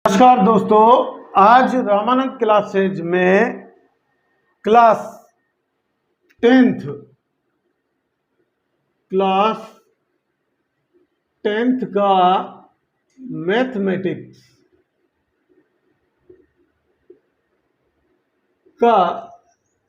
नमस्कार दोस्तों, आज रामानंद क्लासेज में क्लास 10th का मैथमेटिक्स का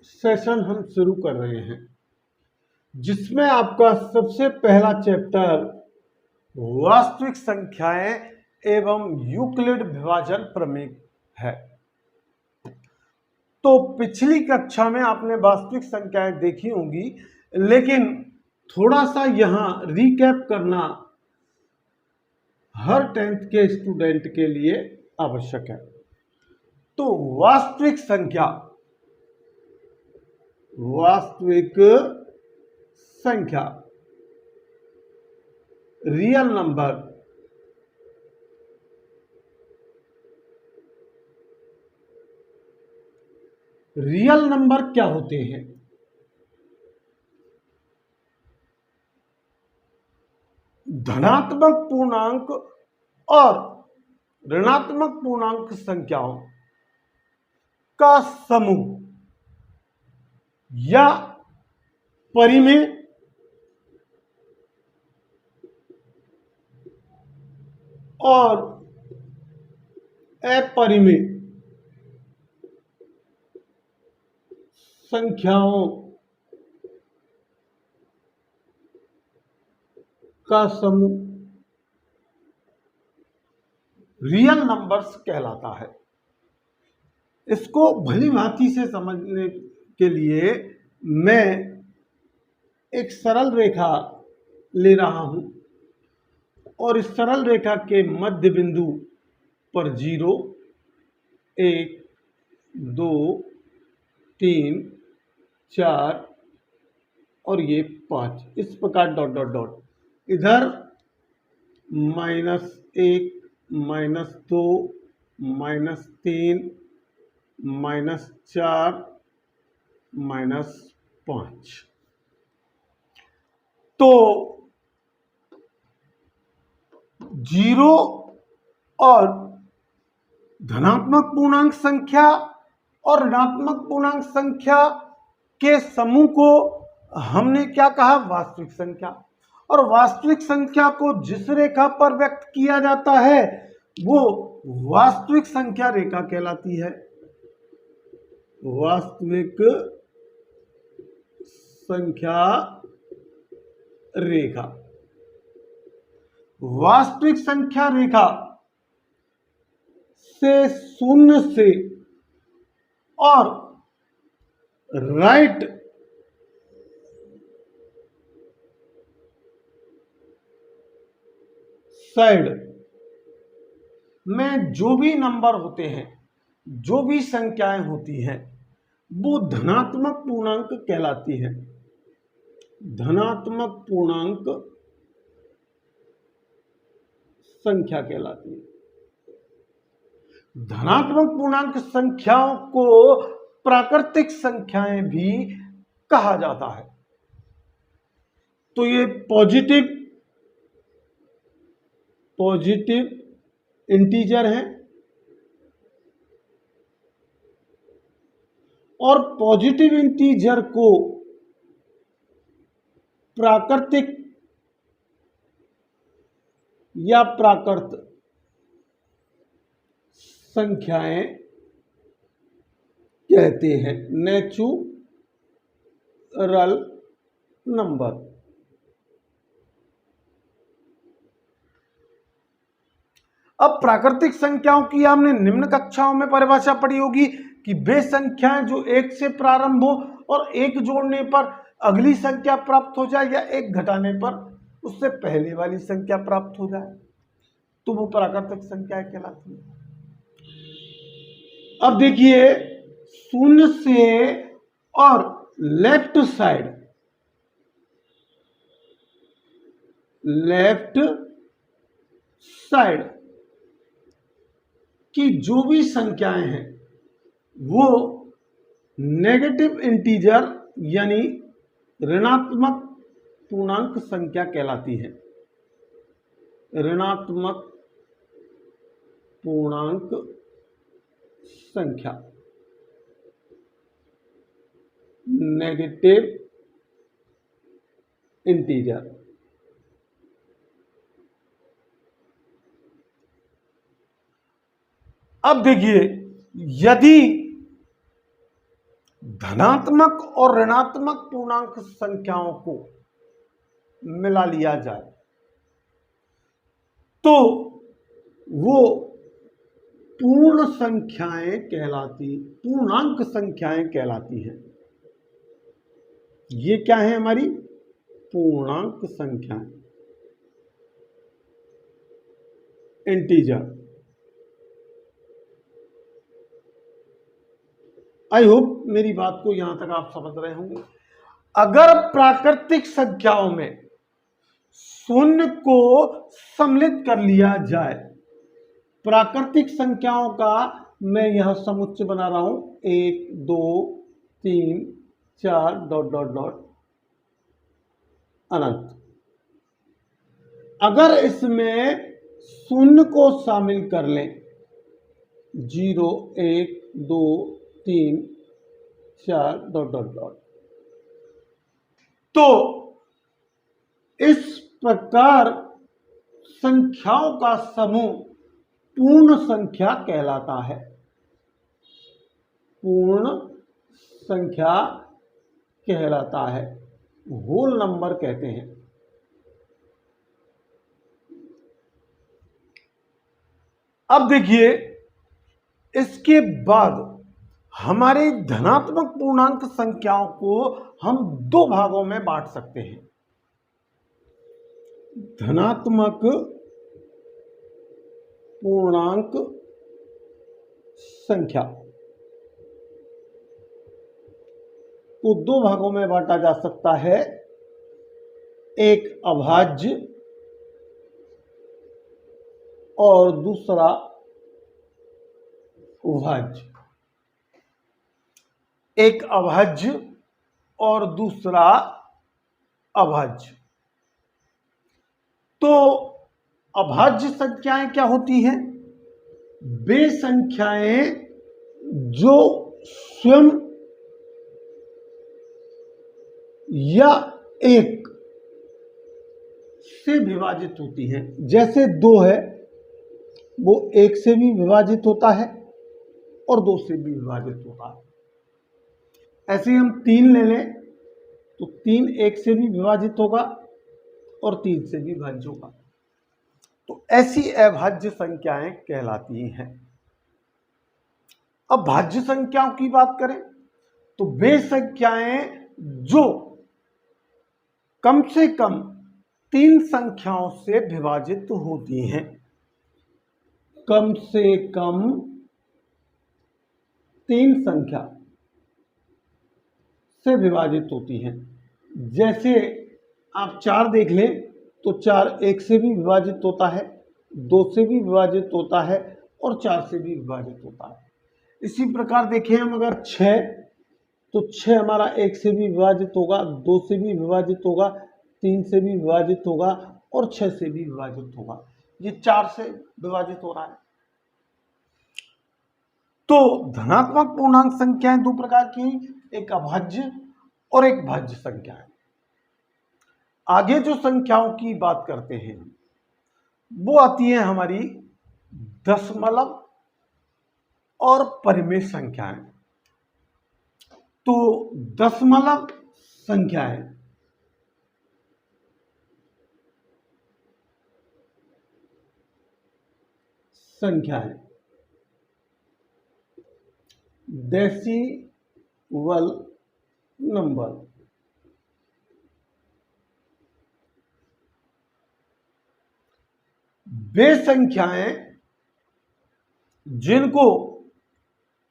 सेशन हम शुरू कर रहे हैं, जिसमें आपका सबसे पहला चैप्टर वास्तविक संख्याएं एवं यूक्लिड विभाजन प्रमेय है। तो पिछली कक्षा में आपने वास्तविक संख्याएं देखी होंगी, लेकिन थोड़ा सा यहां रिकैप करना हर 10th के स्टूडेंट के लिए आवश्यक है। तो वास्तविक संख्या रियल नंबर क्या होते हैं? धनात्मक पूर्णांक और ऋणात्मक पूर्णांक संख्याओं का समूह या परिमेय और अपरिमेय संख्याओं का समूह रियल नंबर्स कहलाता है। इसको भली भांति से समझने के लिए मैं एक सरल रेखा ले रहा हूं और इस सरल रेखा के मध्य बिंदु पर 0, 1, 2, 3, 4 और ये 5 इस प्रकार डॉट डॉट डॉट, इधर -1, -2, -3, -4, -5। तो 0 और धनात्मक पूर्णांक संख्या और ऋणात्मक पूर्णांक संख्या के समूह को हमने क्या कहा? वास्तविक संख्या। और वास्तविक संख्या को जिस रेखा पर व्यक्त किया जाता है वो वास्तविक संख्या रेखा कहलाती है। वास्तविक संख्या रेखा। वास्तविक संख्या रेखा से शून्य से और राइट साइड में जो भी नंबर होते हैं, जो भी संख्याएं होती हैं, वो धनात्मक पूर्णांक कहलाती है। धनात्मक पूर्णांक संख्या कहलाती है। धनात्मक पूर्णांक संख्याओं को प्राकृतिक संख्याएं भी कहा जाता है। तो ये पॉजिटिव इंटीजर हैं और पॉजिटिव इंटीजर को प्राकृतिक या प्राकृत संख्याएं कहते हैं। Natural number. अब प्राकृतिक संख्याओं की हमने निम्न कक्षाओं में परिभाषा पढ़ी होगी कि वे संख्याएं जो 1 से प्रारंभ हो और 1 जोड़ने पर अगली संख्या प्राप्त हो जाए या 1 घटाने पर उससे पहले वाली संख्या प्राप्त हो जाए, तो वो प्राकृतिक संख्या कहलाती है। अब देखिए, 0 से और लेफ्ट साइड की जो भी संख्याएं हैं वो नेगेटिव इंटीजर यानी ऋणात्मक पूर्णांक संख्या कहलाती है। ऋणात्मक पूर्णांक संख्या, नेगेटिव इंटीजर। अब देखिए, यदि धनात्मक और ऋणात्मक पूर्णांक संख्याओं को मिला लिया जाए तो वो पूर्ण संख्याएं कहलाती, पूर्णांक संख्याएं कहलाती हैं। ये क्या है हमारी पूर्णांक संख्याएं, इंटीजर। आई होप मेरी बात को यहां तक आप समझ रहे होंगे। अगर प्राकृतिक संख्याओं में शून्य को सम्मिलित कर लिया जाए, प्राकृतिक संख्याओं का मैं यहां समुच्चय बना रहा हूं, 1 2 3 4 डॉट डॉट डॉट अनंत। अगर इसमें शून्य को शामिल कर लें, 0 1 2 3 4 डॉट डॉट डॉट, तो इस प्रकार संख्याओं का समूह पूर्ण संख्या कहलाता है। पूर्ण संख्या कहलाता है, होल नंबर कहते हैं। अब देखिए, इसके बाद हमारे धनात्मक पूर्णांक संख्याओं को हम दो भागों में बांट सकते हैं। धनात्मक पूर्णांक संख्या को दो भागों में बांटा जा सकता है, एक अभाज्य और दूसरा उभाज्य। एक अभाज्य और दूसरा अभाज्य। तो अभाज्य संख्याएं क्या होती हैं? वे संख्याएं जो स्वयं या एक से विभाजित होती हैं। जैसे 2 है, वो 1 से भी विभाजित होता है और 2 से भी विभाजित होता है। ऐसे हम 3 ले लें तो 3 1 से भी विभाजित होगा और 3 से भी विभाज्य होगा। तो ऐसी अभाज्य संख्याएं कहलाती हैं। अब भाज्य संख्याओं की बात करें तो वे संख्याएं जो कम से कम 3 संख्याओं से विभाजित होती हैं। कम से कम 3 संख्या से विभाजित होती हैं। जैसे आप 4 देख लें तो 4 1 से भी विभाजित होता है, 2 से भी विभाजित होता है और 4 से भी विभाजित होता है। इसी प्रकार देखें हम अगर 6, तो 6 हमारा 1 से भी विभाजित होगा, 2 से भी विभाजित होगा, 3 से भी विभाजित होगा और 6 से भी विभाजित होगा। ये 4 से विभाजित हो रहा है। तो धनात्मक पूर्णांक संख्याएं दो प्रकार की, एक अभाज्य और एक भाज्य संख्या है। आगे जो संख्याओं की बात करते हैं वो आती है हमारी दशमलव और परिमेय संख्याएं। तो दशमलव संख्याएं डेसिमल नंबर। वे संख्याएं जिनको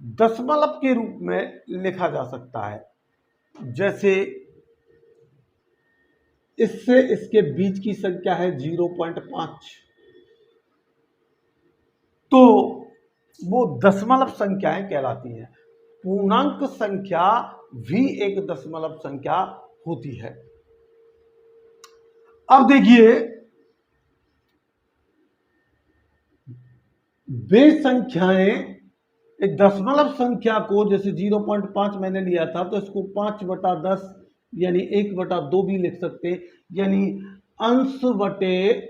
दशमलव के रूप में लिखा जा सकता है। जैसे इससे इसके बीच की संख्या है 0.5, तो वो दशमलव संख्याएं कहलाती हैं। पूर्णांक संख्या भी एक दशमलव संख्या होती है। अब देखिए, बेस संख्याएं एक दशमलव संख्या को, जैसे 0.5 मैंने लिया था, तो इसको 5/10 यानी 1/2 भी लिख सकते हैं, यानी अंश बटे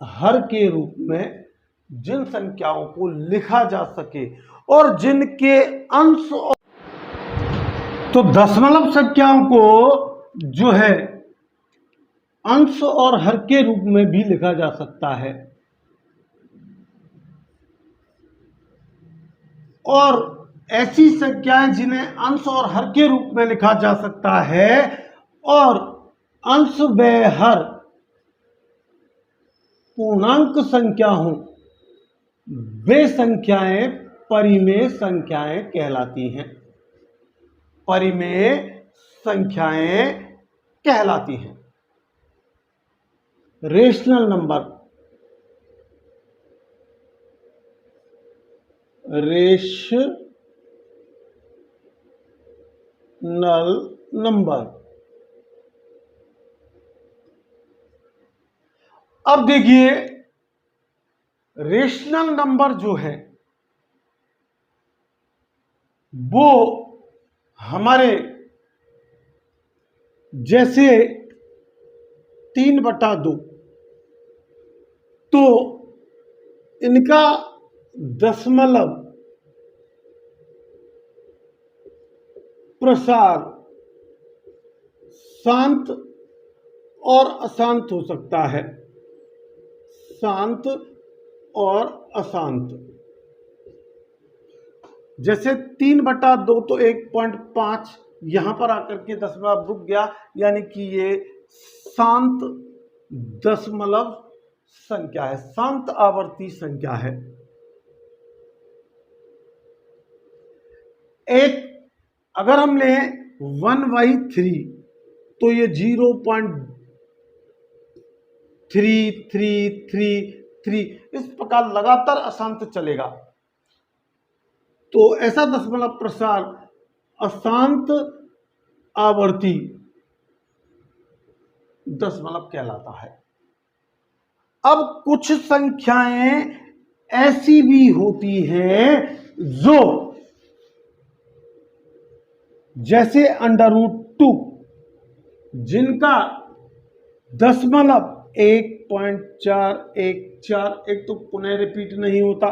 हर के रूप में जिन संख्याओं को लिखा जा सके और जिनके अंश, तो दशमलव संख्याओं को जो है अंश और हर के रूप में भी लिखा जा सकता है, और ऐसी संख्याएं जिन्हें अंश और हर के रूप में लिखा जा सकता है और अंश व हर पूर्णांक संख्या हो, वे संख्याएं परिमेय संख्याएं कहलाती हैं। परिमेय संख्याएं कहलाती हैं। Rational number, rational number. अब देखिए, रेशनल नंबर जो है वो हमारे जैसे 3/2, तो इनका दशमलव प्रसार शांत और अशांत हो सकता है। शांत और अशांत, जैसे 3/2 तो 1.5 यहां पर आकर के दशमलव रुक गया, यानी कि ये शांत दशमलव संख्या है, शांत आवर्ती संख्या है। एक अगर हम लें 1/3 तो ये 0.3333 इस प्रकार लगातार अशांत चलेगा। तो ऐसा दशमलव प्रसार अशांत आवर्ती दशमलव कहलाता है। अब कुछ संख्याएं ऐसी भी होती हैं जो, जैसे √2, जिनका दशमलव 1.414, एक तो पुनः रिपीट नहीं होता,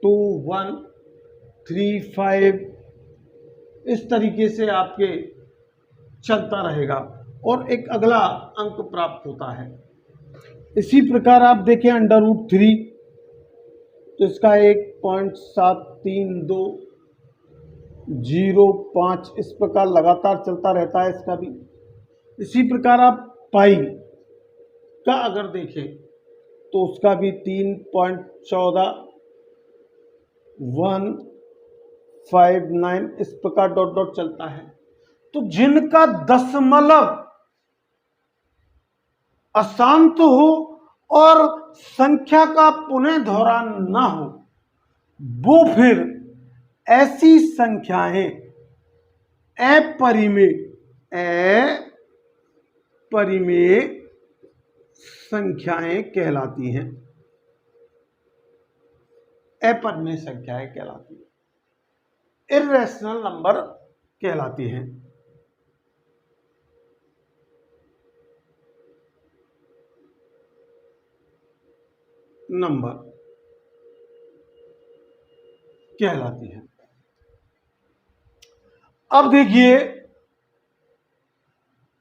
2 1 3 5 इस तरीके से आपके चलता रहेगा और एक अगला अंक प्राप्त होता है। इसी प्रकार आप देखें √3, तो इसका 1.73205 इस प्रकार लगातार चलता रहता है इसका भी। इसी प्रकार आप पाई का अगर देखें तो उसका भी 3.14159 इस प्रकार डॉट डॉट चलता है। तो जिनका दशमलव अशांत हो और संख्या का पुनः दोहरान ना हो, वो फिर ऐसी संख्याएं अपरिमेय संख्याएं कहलाती हैं। अपरिमेय संख्याएं कहलाती हैं, इर्रेशनल नंबर कहलाती हैं। नंबर कहलाती है। अब देखिए,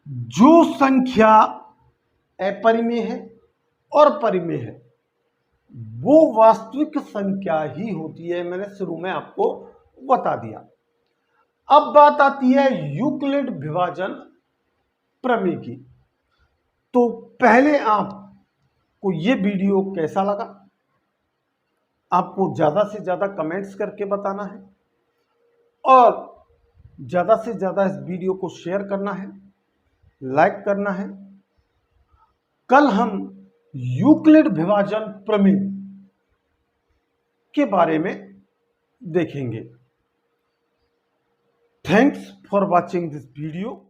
जो संख्या अपरिमेय है और परिमेय है वो वास्तविक संख्या ही होती है, मैंने शुरू में आपको बता दिया। अब बात आती है यूक्लिड विभाजन प्रमेय की। तो पहले आपको ये वीडियो कैसा लगा, आपको ज़्यादा से ज़्यादा कमेंट्स करके बताना है और ज़्यादा से ज़्यादा इस वीडियो को शेयर करना है, लाइक करना है। कल हम यूक्लिड विभाजन प्रमेय के बारे में देखेंगे। Thanks for watching this video.